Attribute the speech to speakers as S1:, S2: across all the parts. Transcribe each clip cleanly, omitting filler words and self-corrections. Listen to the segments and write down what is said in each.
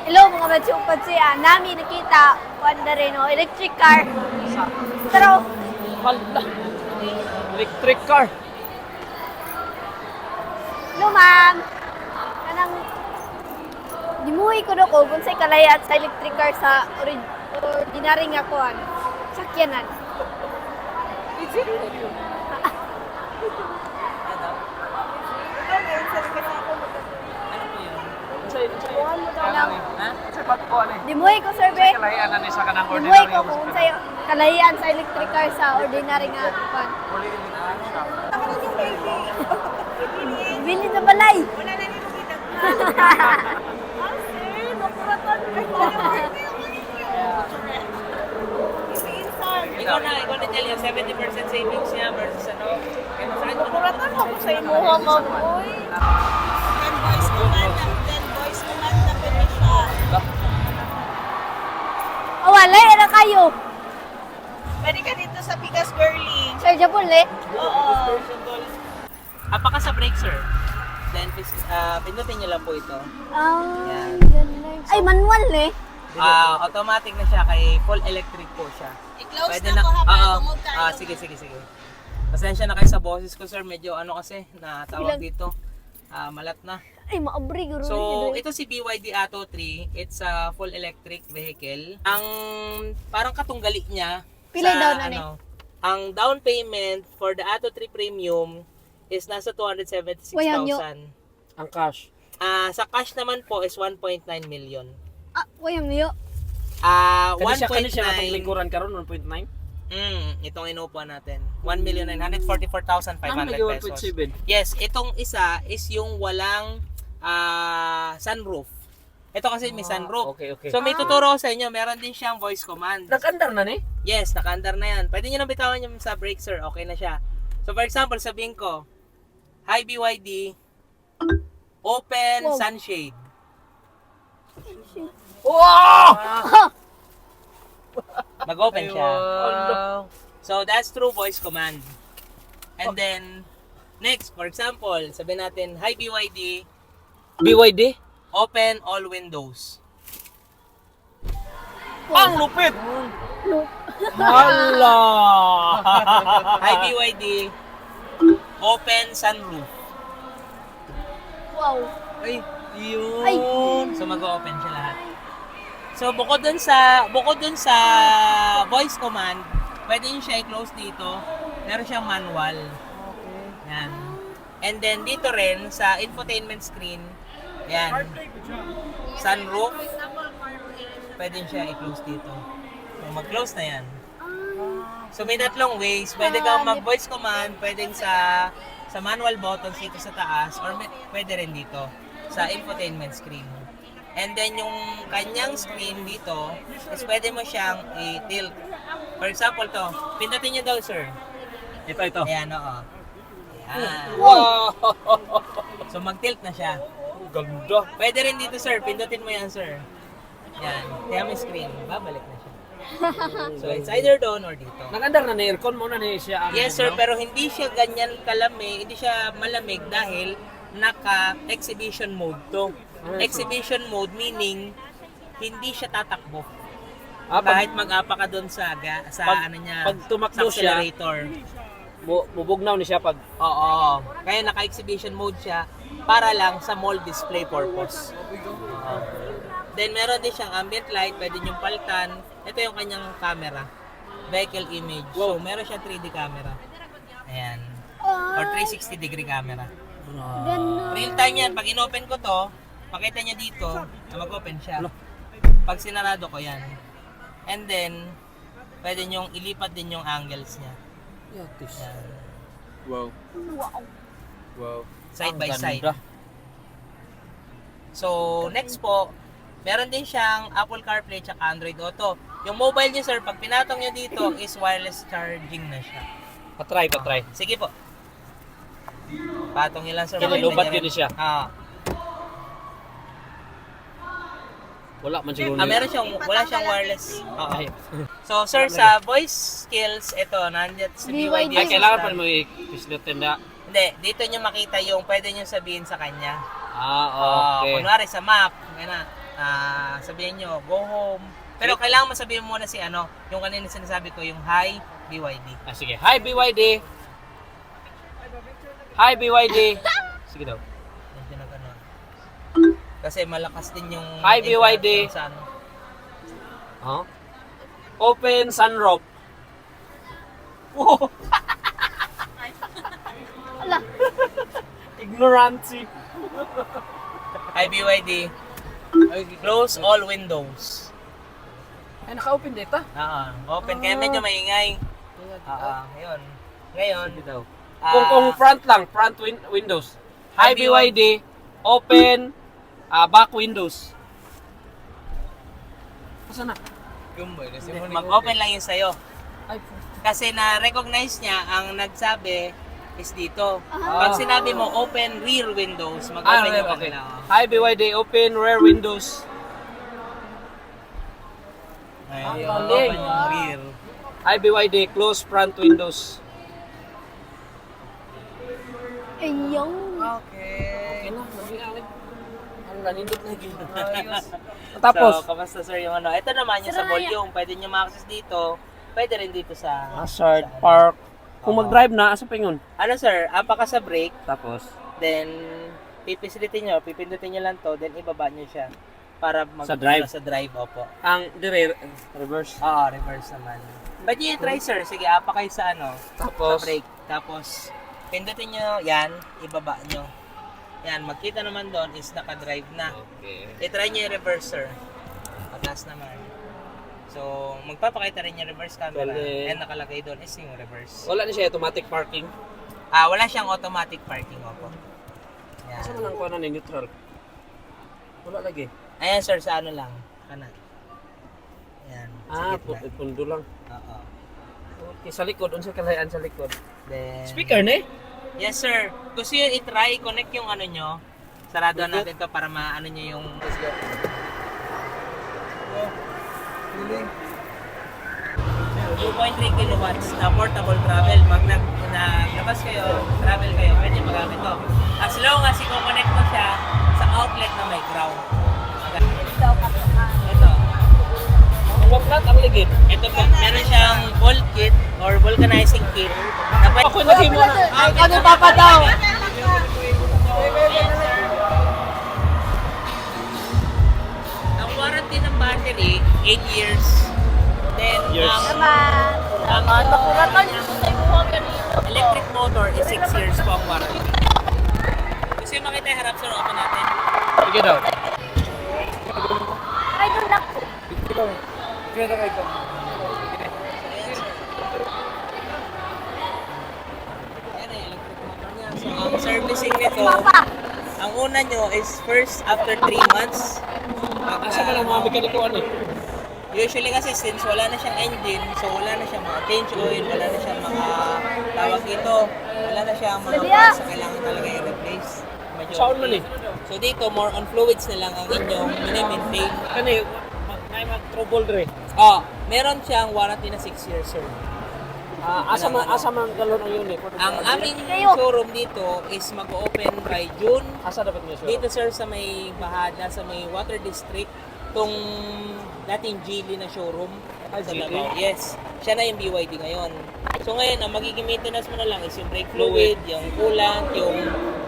S1: Hello mga matsupad siya. Nami nakita wanda rin o electric car. Pero
S2: Hala. Electric car.
S1: hello ma'am. Kanang dimuhi ko na ko kung sa'y kalayat sa electric car sa ordinary nga kuhan. Sakyanan.
S2: Is it?
S1: Kanang
S2: Sa pagko ano eh.
S1: dimuhi ko sir be.
S2: Kalahian na ni sa kanang
S1: Dimuhi
S2: ordinary.
S1: ko kung sa'y kalayat sa electric car sa ordinary nga kuhan. Bili na balay.
S3: Wala na nito kita. Kasi, nakuratan
S4: Ikaw na niya 70% savings niya versus ano. Kaya masakit mo
S3: Nakuratan ako sa imuha, maboy. 10 boys naman na pwede siya.
S1: Awalay, ala kayo.
S3: Pwede ka dito sa Pikas Girling.
S1: Sir Japon le.
S3: Oo.
S4: Apaka sa brake, sir. Then, pindutin niyo lang po ito.
S1: Ay, ganun. Ay, manual le.
S4: Automatic na siya kay full electric po siya.
S3: I-close na ko ha, para tumog tayo.
S4: Sige. Pasensya na kayo sa boses ko, sir. Medyo ano kasi, natawag
S1: Ilan?
S4: dito. Malat na.
S1: Ay, maabri guro.
S4: So, ito si BYD Atto 3. It's a full electric vehicle. Ang parang katunggali niya
S1: Pilay daw na ni?
S4: ang down payment for the Atto 3 Premium is nasa 276,000.
S1: Wayang yo.
S2: Ang cash.
S4: Sa cash naman po is 1.9 million.
S1: Ah, wayang niyo.
S2: Kani siya
S4: 1.9.
S2: atong lingkuran karon 1.9.
S4: Itong inuupuan natin. 1,944,500 pesos.
S2: 1.7.
S4: Yes, itong isa is yung walang sunroof. Ito kasi may sunroof.
S2: Okay.
S4: So may tuturo ko sa inyo, meron din siyang voice command.
S2: Nag-andar na ni?
S4: Yes, naka-under na yan. Pwede nyo nang bitawan yung sa brake, sir. Okay na siya. So for example, sabihin ko, hi BYD, open
S1: Wow.
S4: sunshade.
S2: Wow!
S4: Mag-open siya.
S2: Wow.
S4: So that's through voice command. And then, next, for example, sabihin natin, hi BYD,
S2: BYD?
S4: open all windows.
S2: Ang lupit! Hala!
S4: Hi BYD, open sunroof.
S1: Wow.
S4: Ay, yun.
S1: Ay.
S4: So mag-open siya lahat. So bukod dun sa voice command, pwede niyo siya i-close dito. Meron siyang manual. Yan. And then dito rin sa infotainment screen, yan. Sunroof. Pwede niyo siya i-close dito. So mag-close na yan. So may tatlong ways. Pwede kang mag-voice command, pwedeng sa manual buttons dito sa taas, or pwede rin dito sa infotainment screen. And then yung kanyang screen dito is pwede mo siyang i-tilt. For example to, pindutin niyo daw, sir.
S2: Ito.
S4: Ayan, oo. Ayan.
S2: Wow!
S4: So mag-tilt na siya.
S2: Ganda.
S4: Pwede rin dito, sir. Pindutin mo yan, sir. Yan. Kaya may screen. Babalik na siya. So it's either doon or dito.
S2: Nag-andar na ni aircon mo na ni siya.
S4: Yes, sir. Pero hindi siya ganyan kalamig. Hindi siya malamig dahil naka-exhibition mode to. Exhibition mode meaning hindi siya tatakbo. Kahit mag-apa ka doon sa ano niya,
S2: pag tumakbo
S4: sa accelerator.
S2: Bubugnaw ni siya pag
S4: Oo. Kaya naka-exhibition mode siya para lang sa mall display purpose. Then meron din siyang ambient light, pwede niyong palitan. Ito yung kanyang camera. Vehicle image. So meron siyang 3D camera. Ayan. Or 360 degree camera.
S1: Ganun.
S4: Real time yan. Pag inopen ko to, pakita niya dito na mag-open siya. Pag sinarado ko yan. And then, pwede niyong ilipat din yung angles niya.
S2: Yatis.
S4: Yan.
S2: Wow. Wow.
S4: Side
S2: Ang
S4: by
S2: ganda.
S4: side. So, next po, meron din siyang Apple CarPlay at Android Auto. Yung mobile niyo, sir, pag pinatong niyo dito, is wireless charging na siya.
S2: Patry.
S4: Sige po. Patong niyo lang, sir.
S2: Kinilubat
S4: Makita
S2: yun siya. Wala man siguro.
S4: Wala siyang wireless. Oo.
S2: Ay.
S4: So, sir, sa voice skills, ito, nandiyan sa BYD.
S2: Ay, kailangan pa mo i-pislutin na.
S4: Hindi, dito nyo makita yung pwede nyo sabihin sa kanya.
S2: Okay.
S4: Kunwari sa map, sabihin nyo, go home. Pero kailangan mo sabihin muna si ano, yung kanina sinasabi ko, yung hi, BYD.
S2: Ah, sige. Hi, BYD. Hi, BYD. Sige daw.
S4: Medyo na gano'n. Kasi malakas din yung...
S2: Hi, BYD.
S4: interaction sa ano.
S2: Huh? Open sunroof. Wow.
S1: Ala.
S2: Ignorancy.
S4: Hi, BYD. Close all windows.
S2: Ay, naka-open dito.
S4: Open. Kaya medyo maingay. Ngayon. Ngayon.
S2: Sige daw.
S4: ah,
S2: Kung front lang, front windows. Hi, BYD. Open back windows. Asa na?
S4: mag-open lang yun sa'yo.
S2: Ay,
S4: Kasi na-recognize niya, ang nagsabi is dito. Pag sinabi mo open rear windows, mag-open yung
S2: okay.
S4: kanila.
S2: Hi, BYD. Open rear windows.
S4: Ayun,
S2: galing.
S4: open yung rear.
S2: Hi, BYD. Close front windows.
S1: Ayun.
S4: Okay.
S2: Ang nanindot na
S4: Ayos.
S2: Tapos,
S4: So, kamusta sir yung ano? Ito naman yung sa
S1: Sira na
S4: volume. Pwede nyo ma-access dito. Pwede rin dito sa...
S2: hazard,
S4: sa ano.
S2: park. Kung
S4: Oo.
S2: mag-drive na, asa pa yun?
S4: Ano sir, apa ka sa brake,
S2: Tapos,
S4: then pipindutin nyo lang to, then ibaba nyo siya. Para
S2: Sa drive?
S4: Sa drive, opo.
S2: ang reverse.
S4: Oo, reverse naman. Pwede nyo try sir. Sige, apa kayo sa ano?
S2: Tapos,
S4: Sa brake. Tapos, pindutin nyo yan, ibaba nyo. Yan, magkita naman doon is naka-drive na.
S2: okay.
S4: I-try nyo yung reverse sir. Paglas naman. So, magpapakita rin yung reverse camera.
S2: Galing.
S4: And nakalagay doon is yung reverse.
S2: Wala na siya automatic parking.
S4: Wala siyang automatic parking, opo. Yan.
S2: Asa man ang kuha ni neutral? Wala lagi.
S4: Ayan sir, sa ano lang. Kanan. Yan. Sa gitna.
S2: Pundo lang.
S4: Oo.
S2: Okay, sa likod, unsa kalayaan sa likod?
S4: Then,
S2: Speaker ni?
S4: yes sir. Gusto nyo i-try, connect yung ano nyo. Sarado natin to para maano nyo yung... 2.3 kilowatts na portable travel. Pag naglabas kayo, travel kayo, pwede magamit to. As long as i-connect mo siya sa outlet na may ground. Ito.
S2: Ang waplat, ang ligid.
S4: Ito po, meron siyang volt kit or vulcanizing kit. Na pwede
S2: Ako lagi mo na.
S1: Ano papa daw?
S4: Ang warranty ng battery, 8 years. Then,
S2: Years.
S4: ang
S1: Nakuratan yung sa ibuha kanina.
S4: electric motor is 6 years po ang warranty. Gusto yung makita yung harap, sir, open natin.
S2: Sige daw.
S1: Ay, doon lang.
S4: Yan eh, electric motor niya. So, ang servicing nito, ang una nyo is first after 3 months.
S2: Asa man ang mga mekaniko ano?
S4: Usually kasi since wala na siyang engine, so wala na siyang mga change oil, wala na siyang mga tawag dito, wala na siyang mga parts na kailangan talaga i-replace. Medyo
S2: Saan man eh?
S4: So dito, more on fluids na lang ang inyong mini-maintain.
S2: Kani, may mag-trouble dre.
S4: Meron siyang warranty na 6 years, sir.
S2: Asa man galon ang unit?
S4: Ang aming showroom dito is mag-open by June.
S2: Asa dapat niya siya?
S4: Dito, sir, sa may Bahada, sa may Water District, tong dating Geely na showroom. Sa
S2: Geely?
S4: Davao. Yes. Siya na yung BYD ngayon. So ngayon, ang magiging maintenance mo na lang is yung brake fluid, yung coolant,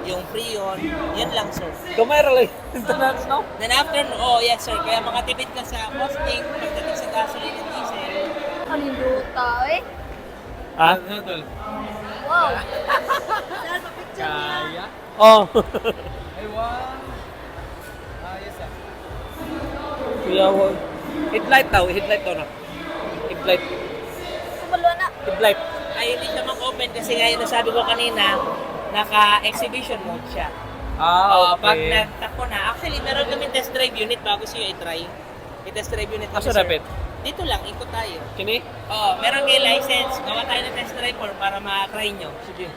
S4: yung freon. Yan lang, sir.
S2: Gamay ra lang. Maintenance, no?
S4: Then after, yes, sir. Kaya makatipid ka sa costing pagdating sa gasoline and diesel.
S1: Kalinduta, eh.
S2: Ah?
S1: Wow.
S2: Kaya? Oh. Kuya, headlight daw na. Headlight.
S1: Kumalo na.
S2: Headlight.
S4: Ay, hindi siya mag-open kasi ngayon nasabi ko kanina, naka-exhibition mode siya. Pag nagtakbo na, actually meron kaming test drive unit bago siya i-try. I-test drive unit kami,
S2: Asa
S4: sir.
S2: dapat?
S4: Dito lang, ikot tayo.
S2: Kini?
S4: Meron kayo license, gawa tayo ng test drive para ma-try nyo.
S2: Sige.